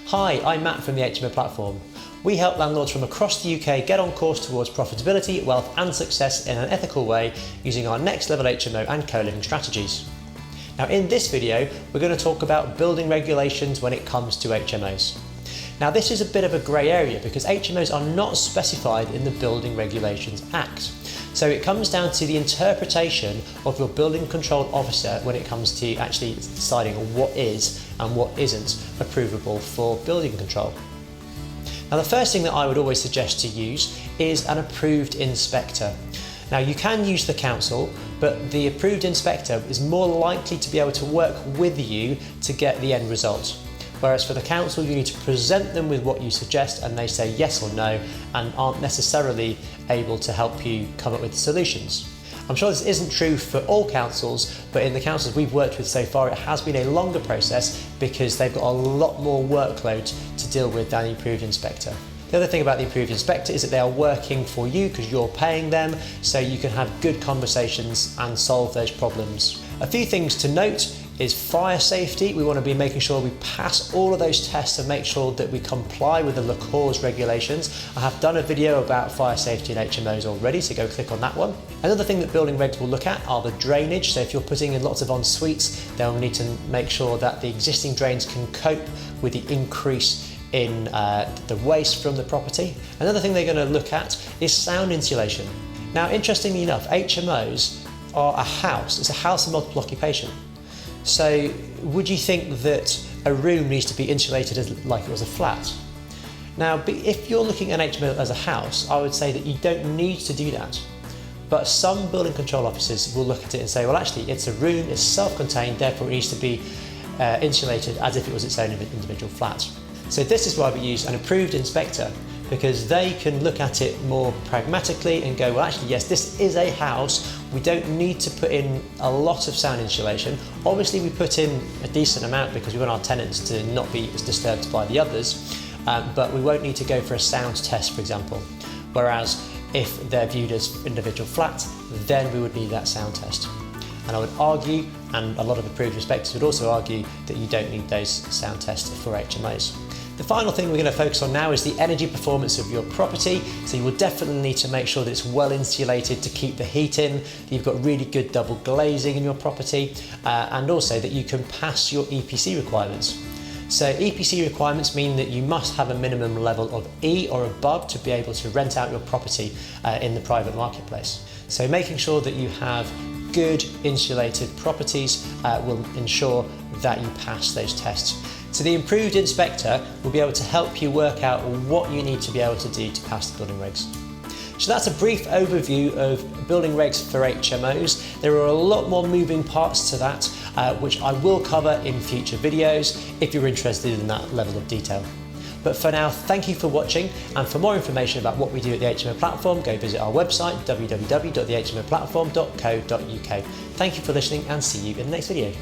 Hi, I'm Matt from the HMO Platform. We help landlords from across the UK get on course towards profitability, wealth and success in an ethical way using our next level HMO and co-living strategies. Now in this video, we're going to talk about building regulations when it comes to HMOs. Now this is a bit of a grey area because HMOs are not specified in the Building Regulations Act. So it comes down to the interpretation of your building control officer when it comes to actually deciding what is and what isn't approvable for building control. Now the first thing that I would always suggest to use is an approved inspector. Now you can use the council, but the approved inspector is more likely to be able to work with you to get the end result. Whereas for the council, you need to present them with what you suggest and they say yes or no and aren't necessarily able to help you come up with solutions. I'm sure this isn't true for all councils, but in the councils we've worked with so far, it has been a longer process because they've got a lot more workload to deal with than the approved inspector. The other thing about the approved inspector is that they are working for you because you're paying them, so you can have good conversations and solve those problems. A few things to note is fire safety. We want to be making sure we pass all of those tests and make sure that we comply with the LACORS regulations. I have done a video about fire safety in HMOs already, so go click on that one. Another thing that building regs will look at are the drainage. So if you're putting in lots of en-suites, they'll need to make sure that the existing drains can cope with the increase in the waste from the property. Another thing they're going to look at is sound insulation. Now, interestingly enough, HMOs are a house. It's a house of multiple occupation. So would you think that a room needs to be insulated like it was a flat? Now, if you're looking at an HMO as a house, I would say that you don't need to do that. But some building control officers will look at it and say, well, actually, it's a room, it's self-contained, therefore it needs to be insulated as if it was its own individual flat. So this is why we use an approved inspector, because they can look at it more pragmatically and go, well, actually, yes, this is a house. We don't need to put in a lot of sound insulation. Obviously, we put in a decent amount because we want our tenants to not be as disturbed by the others, but we won't need to go for a sound test, for example. Whereas if they're viewed as individual flats, then we would need that sound test. And I would argue, and a lot of approved inspectors would also argue, that you don't need those sound tests for HMOs. The final thing we're going to focus on now is the energy performance of your property. So you will definitely need to make sure that it's well insulated to keep the heat in, that you've got really good double glazing in your property, and also that you can pass your EPC requirements. So EPC requirements mean that you must have a minimum level of E or above to be able to rent out your property in the private marketplace. So making sure that you have good insulated properties will ensure that you pass those tests. So the approved inspector will be able to help you work out what you need to be able to do to pass the building regs. So that's a brief overview of building regs for HMOs. There are a lot more moving parts to that, which I will cover in future videos if you're interested in that level of detail. But for now, thank you for watching, and for more information about what we do at the HMO Platform, go visit our website, www.thehmoplatform.co.uk. Thank you for listening and see you in the next video.